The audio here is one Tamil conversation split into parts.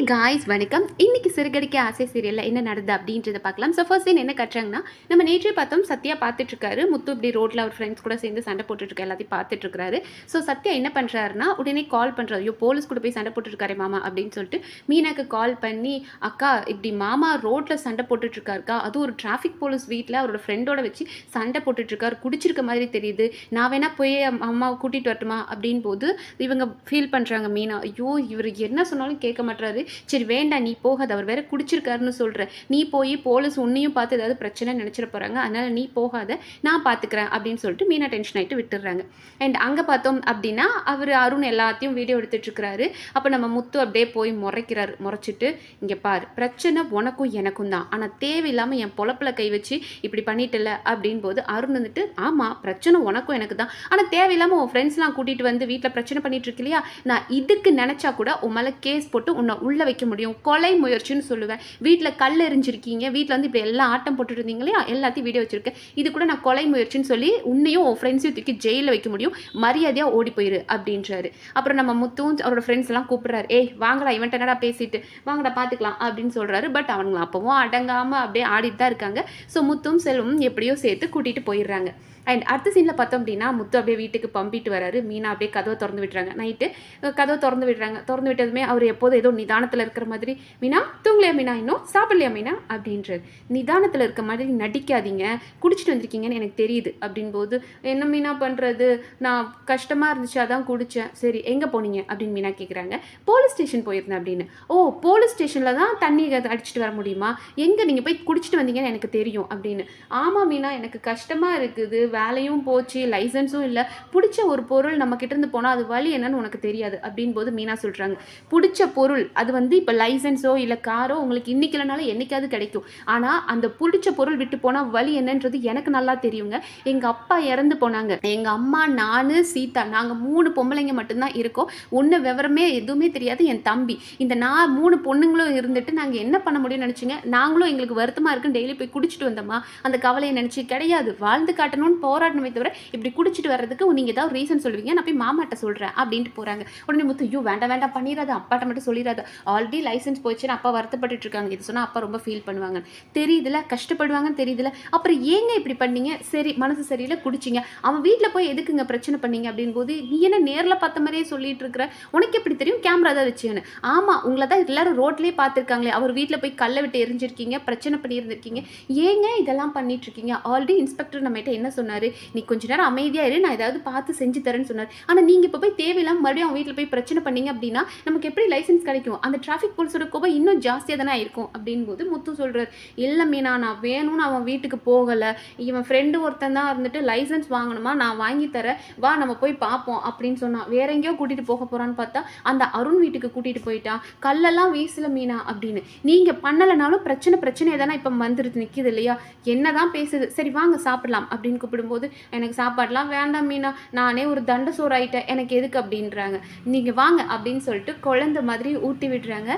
காய்ஸ் வணக்கம். இன்னைக்கு சிறுகடிக்க ஆசை சீரியலில் என்ன நடந்தது அப்படின்றத பார்க்கலாம். ஸோ ஃபர்ஸ்ட் சீன் என்ன கட்டுறாங்கன்னா, நம்ம நேற்றே பார்த்தோம் சத்யா பார்த்துட்ருக்காரு. முத்து இப்படி ரோட்டில் அவர் ஃப்ரெண்ட்ஸ் கூட சேர்ந்து சண்டை போட்டுட்ருக்க எல்லாத்தையும் பார்த்துட்ருக்காரு. ஸோ சத்யா என்ன பண்ணுறாருன்னா, உடனே கால் பண்ணுறாரு. ஐயோ போலீஸ் கூட போய் சண்டை போட்டுருக்காரு மாமா அப்படின்னு சொல்லிட்டு மீனாக்கு கால் பண்ணி, அக்கா இப்படி மாமா ரோட்டில் சண்டை போட்டுட்ருக்காருக்கா, அதுவும் ஒரு டிராஃபிக் போலீஸ் வீட்டில் அவரோட ஃப்ரெண்டோட வச்சு சண்டை போட்டுட்ருக்காரு, குடிச்சிருக்க மாதிரி தெரியுது, நான் வேணா போய் அம்மாவை கூட்டிகிட்டு வரட்டுமா அப்படின் போது இவங்க ஃபீல் பண்ணுறாங்க மீனா. ஐயோ இவர் என்ன சொன்னாலும் கேட்க மாட்டாரு. சரி வேண்டாம் நீ போகாது, அவர் வேற குடிச்சிருக்காருன்னு சொல்கிற, நீ போய் போலீஸ் உன்னையும் பார்த்து ஏதாவது பிரச்சனை நினச்சிட போகிறாங்க, அதனால் நீ போகாத நான் பார்த்துக்கிறேன் அப்படின்னு சொல்லிட்டு மீனா டென்ஷன் ஆகிட்டு விட்டுடுறாங்க. அண்ட் அங்கே பார்த்தோம் அப்படின்னா அவர் அருண் எல்லாத்தையும் வீடியோ எடுத்துட்ருக்கிறாரு. அப்போ நம்ம முத்து அப்படியே போய் முறைக்கிறாரு. முறைச்சிட்டு, இங்கே பார் பிரச்சனை உனக்கும் எனக்கும் தான், ஆனால் தேவையில்லாமல் என் பொழப்பில் கை வச்சு இப்படி பண்ணிட்டல அப்படின் போது அருண் வந்துட்டு, ஆமாம் பிரச்சனை உனக்கும் எனக்கு தான், ஆனால் தேவையில்லாமல் உன் ஃப்ரெண்ட்ஸ்லாம் கூட்டிகிட்டு வந்து வீட்டில் பிரச்சனை பண்ணிட்டு இருக்கு இல்லையா, நான் இதுக்கு நினச்சா கூட உன் மேலே கேஸ் போட்டு உன்னை உள்ளே வைக்க முடியும், கொலை முயற்சின்னு சொல்லுவேன். வீட்டில் கல் எரிஞ்சிருக்கீங்க, வீட்டில் வந்து இப்படி எல்லாம் ஆட்டம் போட்டுட்டு இருந்தீங்க இல்லையா, எல்லாத்தையும் வீடியோ வச்சிருக்கேன், இது கூட நான் கொலை முயற்சின்னு சொல்லி உன்னையும் உன் ஃப்ரெண்ட்ஸையும் தூக்கி ஜெயிலில் வைக்க முடியும், மரியாதையாக ஓடி போயிரு அப்படின்றாரு. அப்புறம் நம்ம முத்துவும் அவரோட ஃப்ரெண்ட்ஸ் எல்லாம் கூப்பிட்றாரு. ஏய் வாங்கடா இவன்ட்ட என்னடா பேசிட்டு வாங்கடா பார்த்துக்கலாம் அப்படின்னு சொல்கிறாரு. பட் அவங்க அப்பவும் அடங்காமல் அப்படியே ஆடிட்டு தான் இருக்காங்க. ஸோ முத்தும் செல்வம் எப்படியோ சேர்த்து கூட்டிகிட்டு போயிடுறாங்க. அண்ட் அடுத்த சீனில் பார்த்தோம் அப்படின்னா முத்து அப்படியே வீட்டுக்கு பம்பிட்டு வராரு. மீனா அப்படியே கதவை திறந்து விட்டுறாங்க. நைட்டு கதவை திறந்து விடுறாங்க. திறந்து விட்டதுமே அவர் எப்போதும் ஏதோ நிதானத்தில் இருக்கிற மாதிரி, மீனா தூங்கலையா மீனா, இன்னும் சாப்பிடலையா மீனா அப்படின்றாரு. நிதானத்தில் இருக்க மாதிரி நடிக்காதீங்க, குடிச்சிட்டு வந்திருக்கீங்கன்னு எனக்கு தெரியுது அப்படின் போது, என்ன மீனா பண்ணுறது, நான் கஷ்டமாக இருந்துச்சு அதான் குடித்தேன், சரி எங்கே போனீங்க அப்படின்னு மீனா கேட்குறாங்க. போலீஸ் ஸ்டேஷன் போயிருந்தேன் அப்படின்னு. ஓ போலீஸ் ஸ்டேஷனில் தான் தண்ணி அடிச்சுட்டு வர முடியுமா, எங்கே நீங்கள் போய் குடிச்சிட்டு வந்தீங்கன்னு எனக்கு தெரியும் அப்படின்னு. ஆமாம் மீனா எனக்கு கஷ்டமாக இருக்குது, வேலையும் போச்சு, லைசன்ஸும் இல்லை, பிடிச்ச ஒரு பொருள் நம்ம கிட்ட இருந்து போனால் அது வழி என்னன்னு உனக்கு தெரியாது அப்படின் போது மீனா சொல்கிறாங்க. பிடிச்ச பொருள் அது வந்து இப்போ லைசன்ஸோ இல்லை காரோ உங்களுக்கு இன்னைக்கு இல்லைனாலும் என்னைக்காவது கிடைக்கும், ஆனால் அந்த பிடிச்ச பொருள் விட்டு போனால் வழி என்னன்றது எனக்கு நல்லா தெரியுங்க. எங்கள் அப்பா இறந்து போனாங்க, எங்கள் அம்மா நான் சீதா நாங்கள் 3 பொம்பளைங்க மட்டும்தான் இருக்கோம், ஒன்று விவரமே எதுவுமே தெரியாது என் தம்பி, இந்த நான் 3 பொண்ணுங்களும் இருந்துட்டு நாங்கள் என்ன பண்ண முடியும்னு நினச்சிங்க, நாங்களும் எங்களுக்கு வருத்தமாக இருக்குன்னு டெய்லி போய் குடிச்சிட்டு வந்தோமா, அந்த கவலையை நினச்சி கிடையாது, வாழ்ந்து காட்டணும்னு போராடணுமே தவிர இப்படி குடிச்சிட்டு வர்றதுக்கு நீங்கள் ஏதாவது ரீசன் சொல்லுவீங்க, நான் போய் மாமாட்ட சொல்கிறேன் அப்படின்ட்டு போகிறாங்க. உடனே முத்து, ஐயோ வேண்டாம் வேண்டாம் பண்ணிடாத, அப்பாட்ட மட்டும் சொல்லிடாத, ஆல்ரெடி லைசன்ஸ் போயிடுச்சுன்னு அப்பா வருத்தப்பட்டு இருக்காங்க, இது சொன்னால் அப்பா ரொம்ப ஃபீல் பண்ணுவாங்க தெரியுதுல, கஷ்டப்படுவாங்கன்னு தெரியுதுல, அப்புறம் ஏங்க இப்படி பண்ணீங்க, சரி மனசு சரியில்லை குடிச்சிங்க, அவன் வீட்டில் போய் எதுக்குங்க பிரச்சனை பண்ணீங்க அப்படின் போது, நீ என்ன நேரில் பார்த்த மாதிரியே சொல்லிட்டு இருக்கிற, உனக்கு எப்படி தெரியும் கேமரா தான் வச்சுன்னு, ஆமாம் உங்களை தான் எல்லாரும் ரோட்லேயே பார்த்துருக்காங்களே, அவர் வீட்டில் போய் கல்லை விட்டு எரிஞ்சிருக்கீங்க, பிரச்சனை பண்ணியிருந்திருக்கீங்க, ஏங்க இதெல்லாம் பண்ணிட்டு இருக்கீங்க, ஆல்ரெடி இன்ஸ்பெக்டர் நம்மகிட்ட என்ன சொன்னார், நீ கொஞ்ச நேரம் அமைதியாக இரு, நான் ஏதாவது பார்த்து செஞ்சு தரேன்னு சொன்னார், ஆனால் நீங்கள் இப்போ போய் தேவையில்லாமல் மறுபடியும் அவன் வீட்டில் போய் பிரச்சனை பண்ணீங்க அப்படின்னா நமக்கு எப்படி லைசன்ஸ் கிடைக்கும், அந்த டிராஃபிக் போலீஸோட கோபம் இன்னும் ஜாஸ்தியாக தானே இருக்கும் அப்படின் போது முத்து சொல்கிறார். இல்லை மீனா நான் வேணும்னு அவன் வீட்டுக்கு போகலை, இவன் ஃப்ரெண்டு ஒருத்தன் தான் இருந்துட்டு லைசன்ஸ் வாங்கணுமா நான் வாங்கி தரேன் வா நம்ம போய் பார்ப்போம் அப்படின்னு சொன்னான், வேற எங்கேயோ கூட்டிகிட்டு போக போகிறான்னு பார்த்தா அந்த அருண் வீட்டுக்கு கூட்டிகிட்டு போயிட்டான், கல்லெல்லாம் வீசல மீனா அப்படின்னு, நீங்கள் பண்ணலைனாலும் பிரச்சனை தானே இப்போ வந்துருது நிற்கிது இல்லையா, என்ன தான் பேசுது, சரி வாங்க சாப்பிடலாம் அப்படின்னு கூப்பிடும்போது, எனக்கு சாப்பாடெலாம் வேண்டாம் மீனா, நானே ஒரு தண்ட சோறு ஆகிட்டேன், எனக்கு எதுக்கு அப்படின்றாங்க, நீங்கள் வாங்க அப்படின்னு சொல்லிட்டு குழந்தை மாதிரி ஊட்டி விடுறாங்க.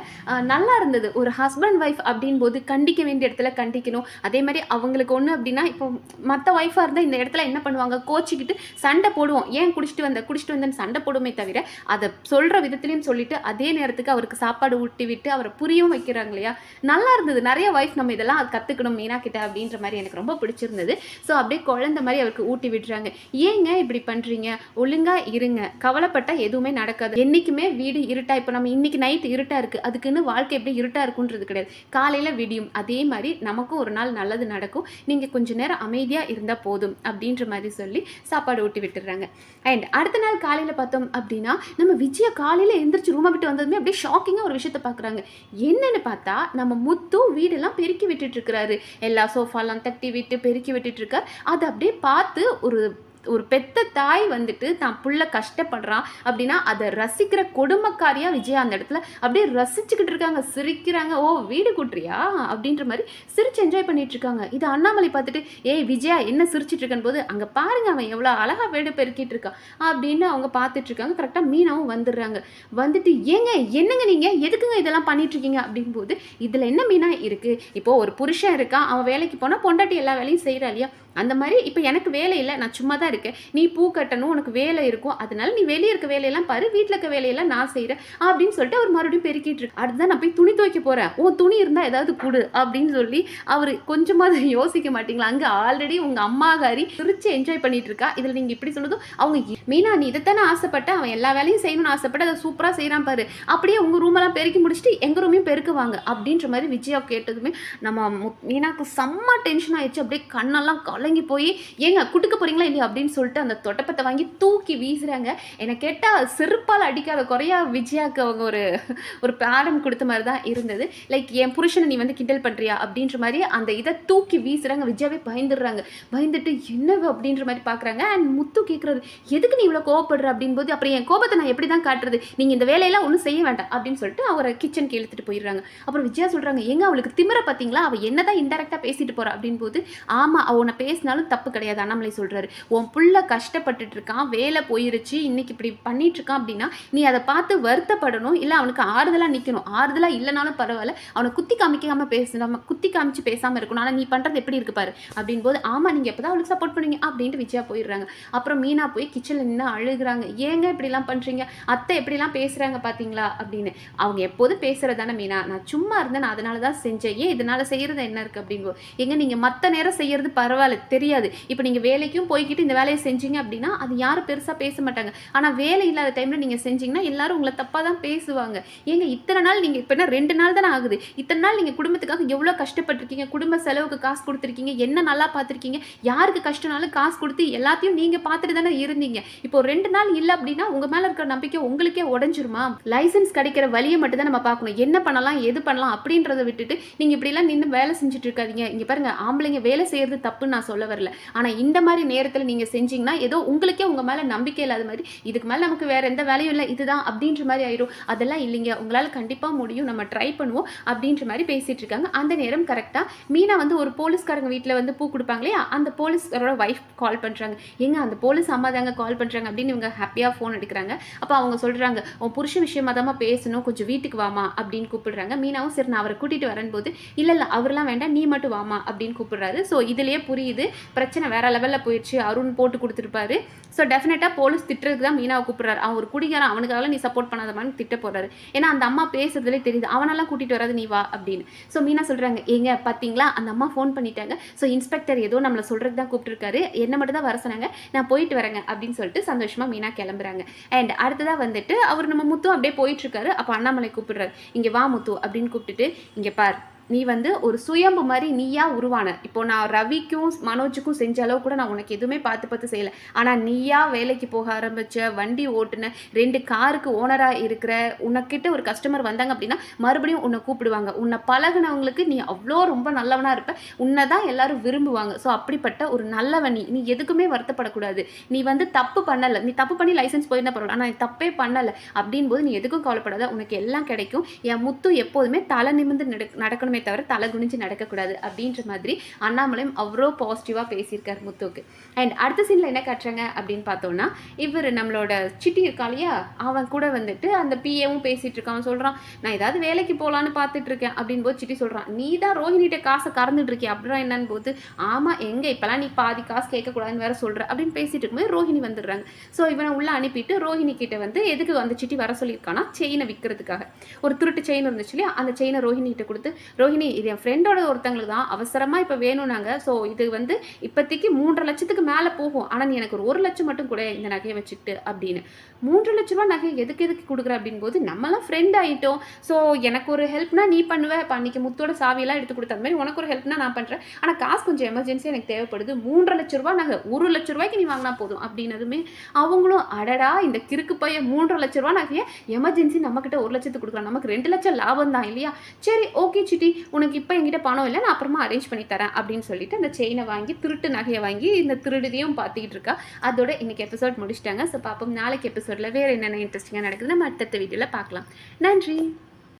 நல்லா இருந்தது. ஒரு ஹஸ்பண்ட் ஒய்ஃப் அப்படின் போது கண்டிக்க வேண்டிய இடத்துல கண்டிக்கணும், அதே மாதிரி அவங்களுக்கு ஒன்று அப்படின்னா இப்போ மற்ற ஒய்ஃபாக இருந்தால் இந்த இடத்துல என்ன பண்ணுவாங்க, கோச்சிக்கிட்டு சண்டை போடுவோம், ஏன் குடிச்சிட்டு வந்தேன்னு சண்டை போடுமே தவிர அதை சொல்கிற விதத்துலையும் சொல்லிட்டு அதே நேரத்துக்கு அவருக்கு சாப்பாடு ஊட்டி விட்டு அவரை புரியவும் வைக்கிறாங்க இல்லையா, நல்லா இருந்தது. நிறைய ஒய்ஃப் நம்ம இதெல்லாம் கற்றுக்கணும் மீனா கிட்ட அப்படின்ற மாதிரி எனக்கு ரொம்ப பிடிச்சிருந்தது. ஸோ அப்படியே குழந்தை மாதிரி அவருக்கு ஊட்டி விடுறாங்க. ஏங்க இப்படி பண்ணுறீங்க, ஒழுங்காக இருங்க, கவலைப்பட்டால் எதுவுமே நடக்காது, என்றைக்குமே வீடு இருட்டாக, இப்போ நம்ம இன்றைக்கி நைட்டு இருட்டாக இருக்குது அதுக்குன்னு வாழ்க்கை எப்படி இருட்டாக இருக்குன்றது கிடையாது, காலையில் விடியும், அதே மாதிரி நமக்கும் ஒரு நாள் நல்லது நடக்கும், நீங்கள் கொஞ்சம் நேரம் அமைதியாக இருந்தால் போதும் அப்படின்ற மாதிரி சொல்லி சாப்பாடு ஊட்டி விட்டுறாங்க. அண்ட் அடுத்த நாள் காலையில் பார்த்தோம் அப்படின்னா நம்ம விஜயா காலையில் எழுந்திரிச்சு ரூமை விட்டு வந்ததுமே அப்படியே ஷாக்கிங்காக ஒரு விஷயத்தை பார்க்குறாங்க. என்னென்னு பார்த்தா நம்ம முத்து வீடெல்லாம் பெருக்கி விட்டுட்டு இருக்கிறாரு, எல்லா சோஃபாலாம் தட்டி விட்டு பெருக்கி விட்டுட்டு இருக்கார். அதை அப்படியே பார்த்து ஒரு பெத்த தாய் வந்துட்டு தான் புள்ள கஷ்டப்படுறான் அப்படின்னா அதை ரசிக்கிற கொடுமைக்காரியா விஜயா அந்த இடத்துல அப்படியே ரசிச்சுக்கிட்டு இருக்காங்க, சிரிக்கிறாங்க. ஓ வீடு கூட்டுறியா அப்படின்ற மாதிரி சிரிச்சு என்ஜாய் பண்ணிட்டு இருக்காங்க. இது அண்ணாமலை பார்த்துட்டு, ஏய் விஜயா என்ன சிரிச்சிட்டு இருக்கன்னு போது, அங்கே பாருங்க அவன் எவ்வளோ அழகா வீடு பெருக்கிட்டு இருக்கான் அப்படின்னு அவங்க பார்த்துட்டு இருக்காங்க. கரெக்டாக மீனாவும் வந்துடுறாங்க. வந்துட்டு ஏங்க என்னங்க நீங்கள் எதுக்குங்க இதெல்லாம் பண்ணிட்டு இருக்கீங்க அப்படின் போது, இதில் என்ன மீனா இருக்குது, இப்போது ஒரு புருஷன் இருக்கான், அவன் வேலைக்கு போனால் பொண்டாட்டி எல்லா வேலையும் செய்கிறா இல்லையா, அந்த மாதிரி இப்போ எனக்கு வேலை இல்லை, நான் சும்மா தான் இருக்க, நீ பூ கட்டணும், உனக்கு வேலை இருக்கும், அதனால நீ வெளியே இருக்க வேலையெல்லாம் பாரு, வீட்டில் இருக்க வேலையெல்லாம் நான் செய்கிறேன் அப்படின்னு சொல்லிட்டு அவர் மறுபடியும் பெருக்கிட்டு இருக்கு. அடுத்ததான் நான் போய் துணி துவைக்க போகிறேன், உன் துணி இருந்தால் ஏதாவது கொடு அப்படின்னு சொல்லி அவர் கொஞ்சமாவது யோசிக்க மாட்டீங்களா? அங்கே ஆல்ரெடி உங்கள் அம்மாகாரி பிரித்து என்ஜாய் பண்ணிட்டு இருக்கா. இதில் நீங்கள் இப்படி சொல்லுதும் அவங்க மீனா நீ இதைத்தானே ஆசைப்பட்ட, அவன் எல்லா வேலையும் செய்யணும்னு ஆசைப்பட்டு அதை சூப்பராக செய்கிறான் பாரு, அப்படியே உங்கள் ரூமெல்லாம் பெருக்கி முடிச்சுட்டு எங்கள் ரூமையும் பெருக்குவாங்க அப்படின்ற மாதிரி விஜயா கேட்டதுமே நம்ம மீனாக்கு செம்ம டென்ஷன் ஆயிடுச்சு. அப்படியே கண்ணெல்லாம் கலங்கி போய் ஏங்க குட்டுக்க போறீங்களா இல்லையா அப்படின்னு சொல்லிட்டு அந்த தொட்டப்பத்தை வாங்கி தூக்கி வீசுறாங்க. என்னை கேட்டால் செருப்பால் அடிக்காத குறையா விஜயாவுக்கு அவங்க ஒரு பாடம் கொடுத்த மாதிரி தான் இருந்தது. லைக் என் புருஷனை நீ வந்து கிண்டல் பண்ணுறியா அப்படின்ற மாதிரி அந்த இதை தூக்கி வீசுறாங்க. விஜயாவே பயந்துடுறாங்க. பயந்துட்டு என்னவு அப்படின்ற மாதிரி பார்க்குறாங்க. அண்ட் முத்து கேட்குறது எதுக்கு நீ இவ்வளோ கோவப்படுற அப்படின் போது அப்புறம் என் கோபத்தை நான் எப்படி தான் காட்டுறது, நீங்கள் இந்த வேலையெல்லாம் ஒன்றும் செய்ய வேண்டாம் அப்படின்னு சொல்லிட்டு அவரை கிச்சனுக்கு இழுத்துட்டு போயிடுறாங்க. அப்புறம் விஜயா சொல்கிறாங்க எங்க அவளுக்கு திமிர பார்த்தீங்களா, அவள் என்னதான் இன்டெரக்டாக பேசிட்டு போறா அப்படின் போது ஆமாம் அவனை பேசினாலும் தப்பு கிடையாது. அண்ணாமலை சொல்கிறாரு உன் புள்ள கஷ்டப்பட்டுட்டு இருக்கான், வேலை போயிருச்சு, இன்னைக்கு இப்படி பண்ணிட்டு இருக்கான் அப்படின்னா நீ அதை பார்த்து வருத்தப்படணும், இல்லை அவனுக்கு ஆறுதலாக நிற்கணும். ஆறுதலாக இல்லைனாலும் பரவாயில்ல, அவனை குத்தி காமிக்காமல் பேசணும், குத்தி காமிச்சு பேசாமல் இருக்கணும். ஆனால் நீ பண்ணுறது எப்படி இருக்கு பாரு அப்படின் போது ஆமாம் நீங்கள் எப்போ தான் அவளுக்கு சப்போர்ட் பண்ணுவீங்க அப்படின்ட்டு விஜயா போயிடுறாங்க. அப்புறம் மீனா போய் கிச்சனில் நின்று அழுகுறாங்க. ஏங்க இப்படிலாம் பண்ணுறீங்க, அத்தை எப்படிலாம் பேசுகிறாங்க பார்த்தீங்களா அப்படின்னு. அவங்க எப்போதும் பேசுகிறதானே மீனா, நான் சும்மா இருந்தேன், நான் அதனால தான் செஞ்சேன், ஏன் இதனால் செய்கிறது என்ன இருக்குது அப்படின்னு. எங்க நீங்கள் மற்ற நேரம் செய்கிறது பரவாயில்ல தெரியாது, இப்போ நீங்கள் வேலைக்கும் போய்கிட்டு இந்த வேலையை செஞ்சீங்க அப்படின்னா அது யாரும் பெருசாக பேச மாட்டாங்க. ஆனால் வேலை இல்லாத டைமில் நீங்கள் செஞ்சீங்கன்னா எல்லாரும் உங்களை தப்பாக தான் பேசுவாங்க. ஏங்க இத்தனை நாள் நீங்கள் இப்போ என்ன 2 நாள் தானே ஆகுது, இத்தனை நாள் நீங்கள் குடும்பத்துக்காக எவ்வளோ கஷ்டப்பட்டிருக்கீங்க, குடும்ப செலவுக்கு காசு கொடுத்துருக்கீங்க, என்ன நல்லா பார்த்துருக்கீங்க, யாருக்கு கஷ்டம்னாலும் காசு கொடுத்து எல்லாத்தையும் நீங்கள் பார்த்துட்டு தானே இருந்தீங்க. இப்போ 2 நாள் இல்லை அப்படின்னா உங்கள் மேலே இருக்கிற நம்பிக்கை உங்களுக்கே உடஞ்சிருமா? லைசன்ஸ் கிடைக்கிற வழியை மட்டும் தான் நம்ம பார்க்கணும், என்ன பண்ணலாம் எது பண்ணலாம் அப்படின்றத விட்டுட்டு நீங்கள் இப்படிலாம் நின்று வேலை செஞ்சுட்டு இருக்காதீங்க. இங்கே பாருங்க ஆம்பளைங்க வேலை செய்கிறது தப்புன்னு நான் சொல்ல வரல, ஆனால் இந்த மாதிரி நேரத்தில் நீங்கள் செஞ்சீங்கன்னா ஏதோ உங்களுக்கே உங்கள் மேலே நம்பிக்கை இல்லாத மாதிரி, இதுக்கு மேலே நமக்கு வேறு எந்த வேலையும் இல்லை இதுதான் அப்படின்ற மாதிரி ஆயிடும். அதெல்லாம் இல்லைங்க, உங்களால் கண்டிப்பாக முடியும், நம்ம ட்ரை பண்ணுவோம் அப்படின்ற மாதிரி பேசிகிட்டு இருக்காங்க. அந்த நேரம் கரெக்டாக மீனா வந்து ஒரு போலீஸ்காரங்க வீட்டில் வந்து பூ கொடுப்பாங்க இல்லையா, அந்த போலீஸ்காரோட ஒய்ஃப் கால் பண்ணுறாங்க. ஏங்க அந்த போலீஸ் அம்மா தாங்க கால் பண்ணுறாங்க அப்படின்னு இவங்க ஹாப்பியாக ஃபோன் எடுக்கிறாங்க. அப்போ அவங்க சொல்கிறாங்க உன் புருஷ விஷயமா தான் பேசணும், கொஞ்சம் வீட்டுக்கு வாமா அப்படின்னு கூப்பிடுறாங்க. மீனாவும் சரி நான் அவரை கூட்டிகிட்டு வரும்போது இல்லை அவரெல்லாம் வேண்டாம் நீ மட்டும் வாமா அப்படின்னு கூப்பிடுறாரு. ஸோ இதுலேயே புரியுது பிரச்சனை வேற லெவலில் போயிடுச்சு, அருண் போட்டு கொடுத்துருப்பாரு. ஸோ டெஃபினட்டாக போலீஸ் திட்டுறதுக்கு தான் மீனாவை கூப்பிட்றாரு. அவன் ஒரு குடிகாரன், அவனுக்காக நீ சப்போர்ட் பண்ணாத மாதிரி திட்ட போறாரு. ஏன்னா அந்த அம்மா பேசுறதுலே தெரியுது அவனெல்லாம் கூட்டிகிட்டு வராது நீ வா அப்படின்னு. ஸோ மீனா சொல்கிறாங்க ஏங்க பார்த்தீங்களா அந்த அம்மா ஃபோன் பண்ணிட்டாங்க, ஸோ இன்ஸ்பெக்டர் ஏதோ நம்மளை சொல்கிறதுக்கு தான் கூப்பிட்டுருக்காரு, என்ன மட்டும் தான் வர சொன்னாங்க, நான் போயிட்டு வரேங்க அப்படின்னு சொல்லிட்டு சந்தோஷமாக மீனா கிளம்புறாங்க. அண்ட் அடுத்ததாக வந்துட்டு அவர் நம்ம முத்து அப்படியே போயிட்டுருக்காரு. அப்போ அண்ணாமலை கூப்பிடுறாரு, இங்கே வா முத்து அப்படின்னு கூப்பிட்டுட்டு இங்கே பார் நீ வந்து ஒரு சுயம்பு மாதிரி நீயா உருவான. இப்போ நான் ரவிக்கும் மனோஜுக்கும் செஞ்ச அளவு கூட நான் உனக்கு எதுவுமே பார்த்து செய்யலை. ஆனால் நீயா வேலைக்கு போக ஆரம்பிச்ச, வண்டி ஓட்டுன, 2 காருக்கு ஓனராக இருக்கிற, உனக்கிட்ட ஒரு கஸ்டமர் வந்தாங்க அப்படின்னா மறுபடியும் உன்னை கூப்பிடுவாங்க. உன்னை பழகினவங்களுக்கு நீ அவ்வளோ ரொம்ப நல்லவனாக இருப்ப, உன்னை தான் எல்லாரும் விரும்புவாங்க. ஸோ அப்படிப்பட்ட ஒரு நல்லவன் நீ எதுக்குமே வருத்தப்படக்கூடாது. நீ வந்து தப்பு பண்ணலை, நீ தப்பு பண்ணி லைசன்ஸ் போயிருந்தா பரவாயில்ல, ஆனால் நீ தப்பே பண்ணலை அப்படின் போது நீ எதுக்கும் கவலைப்படாத, உனக்கு எல்லாம் கிடைக்கும். என் முத்து எப்போதுமே தலை நிமிர்ந்து நடக்கணும் தவிர தலை குனிஞ்சு நடக்கக்கூடாது அப்படின்ற மாதிரி அண்ணாமலையும் அவ்வளோ பாசிட்டிவாக பேசியிருக்காரு முத்துக்கு. அண்ட் அடுத்த சீனில் என்ன காட்டுறாங்க அப்படின்னு பார்த்தோம்னா இவர் நம்மளோட சிட்டி இருக்கா இல்லையா, அவன் கூட வந்துட்டு அந்த பிஏவும் பேசிகிட்டு இருக்கான். அவன் சொல்கிறான் நான் ஏதாவது வேலைக்கு போகலான்னு பார்த்துட்டு இருக்கேன் அப்படின் போது சிட்டி சொல்கிறான் நீ தான் ரோஹினிகிட்ட காசை கறந்துட்டு இருக்கிய அப்படின்னா என்னன்னு போது ஆமாம் எங்கே இப்போலாம் நீ பாதி காசு கேட்கக்கூடாதுன்னு வேற சொல்கிற அப்படின்னு பேசிட்டு இருக்கும்போது ரோஹினி வந்துடுறாங்க. ஸோ இவனை உள்ளே அனுப்பிட்டு ரோஹினி கிட்ட வந்து எதுக்கு அந்த சிட்டி வர சொல்லியிருக்கானா செயினை விற்கிறதுக்காக. ஒரு திருட்டு செயின் இருந்துச்சு இல்லையா, அந்த செயினை ரோஹினி கிட்ட கொடுத்து ரோஹினி இது என் ஃப்ரெண்டோட ஒருத்தங்களுக்கு தான் அவசரமாக இப்போ வேணும்னாங்க, ஸோ இது வந்து இப்போதைக்கு 3.5 லட்சத்துக்கு மேலே போகும், ஆனால் நீ எனக்கு ஒரு 1 லட்சம் மட்டும் கூட இந்த நகையை வச்சுக்கிட்டு அப்படின்னு. 3 லட்ச ரூபா நகை எதுக்கு கொடுக்குற அப்படின் போது நம்மளாம் ஃப்ரெண்ட் ஆகிட்டோம், ஸோ எனக்கு ஒரு ஹெல்ப்னா நீ பண்ணுவேன், இப்போ அன்றைக்கி முத்தோட சாவியெல்லாம் எடுத்து கொடுத்த மாதிரி உனக்கு ஒரு ஹெல்ப்னா நான் பண்ணுறேன், ஆனால் காசு கொஞ்சம் எமர்ஜென்சியாக எனக்கு தேவைப்படுது, 3.5 லட்ச ரூபா நகை 1 லட்ச ரூபாய்க்கு நீ வாங்கினா போதும் அப்படின்னதுமே அவங்களும் அடடா இந்த கிறுக்கு பைய 3.5 லட்ச ரூபா நகையை எமர்ஜென்சி நம்மக்கிட்ட 1 லட்சத்துக்கு கொடுக்கலாம், நமக்கு 2 லட்சம் லாபம் தான் இல்லையா, சரி ஓகே சிட்டி உனக்கு இப்போ என்கிட்ட பணம் இல்லை நான் அப்புறமா அரேஞ்ச் பண்ணி தரேன் அப்படின்னு சொல்லிட்டு அந்த செயினை வாங்கி திருட்டு நகையை வாங்கி இந்த திருடுதையும் பார்த்துக்கிட்டு இருக்கா. அதோட இன்னைக்கு எபிசோட் முடிச்சிட்டாங்க. ஸோ பார்ப்போம் நாளைக்கு எபிசோடில் வேறு என்னென்ன இன்ட்ரெஸ்டிங்காக நடக்குது நம்ம அடுத்த வீடியோவில் பார்க்கலாம். நன்றி.